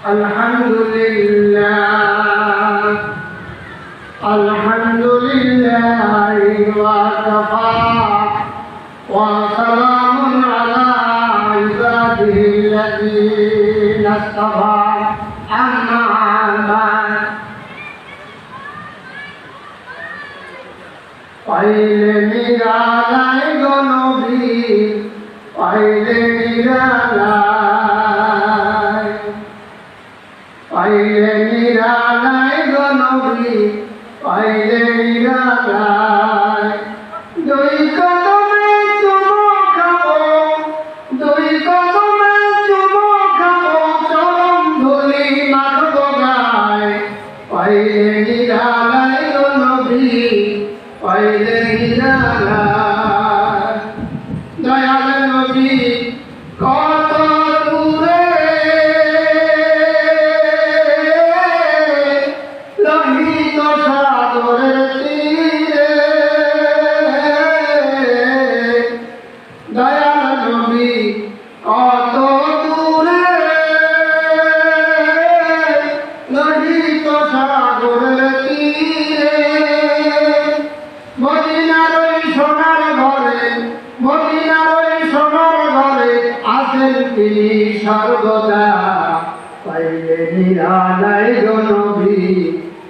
Alhamdulillah wa kafa wa salamun ala ibadihi alladhina istafa amma ba'd. Paile niralai go Nabi, paile niralai, paile niralai go Nabi, paile niralai. Doi kadame tumo khabo, doi kadame tumo khabo, charam dhuli makhbo gai, paile niralai go Nabi, paile niralai. Dayal Nabi কত দূরে লোহিত সাগরের তীরে, দয়াল নবী কত দূরে লোহিত সাগরের তীরে, মদিনার ওই সোনার ঘরে, মদিনার ওই সোনার ঘরে আছেন তিনি সর্বদা। পাইলে নিরালাই গো নবী,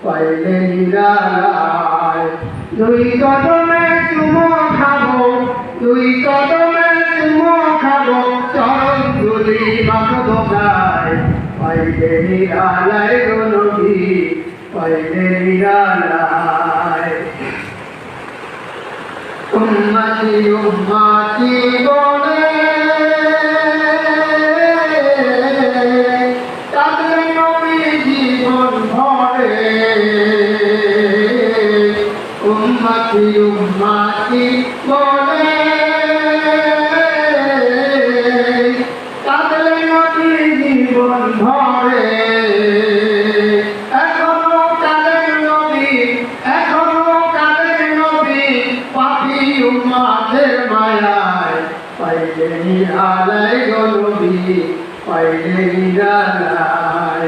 পাইলে নিরালাই। দুই কদমে চুমো খাবো, দুই কদমে চুমো খাবো, চরণ ধুলি মাখবো গায়। পাইলে নিরালাই গো নবী, পাইলে নিরালাই। উম্মতি উম্মতি বলে তাদের নবী জীবন ভরে, উম্মতি উম্মতি বলে তাদের নবী জীবন ভরে। এখনো কালের নবী, এখনো কালের নবী পাপী উম্মতের মায়ায়। পাইলে নিরালাই গো নবী, পাইলে নিরালাই।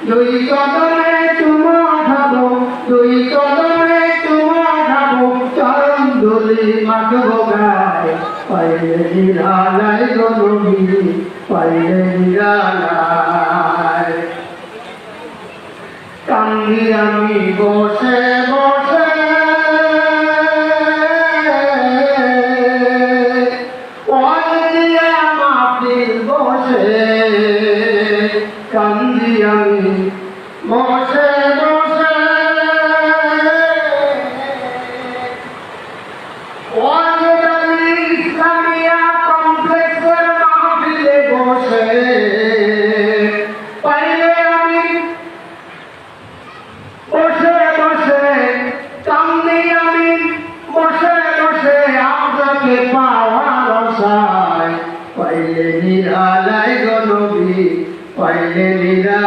দুই কদমে চুমো খাবো, দুই কদমে চুমো খাবো, চরণ ধুলি মাখবো গায়। পাইলে নিরালাই গো নবী, পাইলে নিরালাই। কান্দি আমি বসে বসে কান্দি আমি বসে বসে ওয়াজদানি ইসলামিয়া কমপ্লেক্সের মাহফিলে বসে। পাইলে আমি বসে বসে কান্দি আমি বসে বসে আপনাকে পাওয়ার আশায়। পাইলে নিরালাই গো নবী, পাইলে নিরালাই।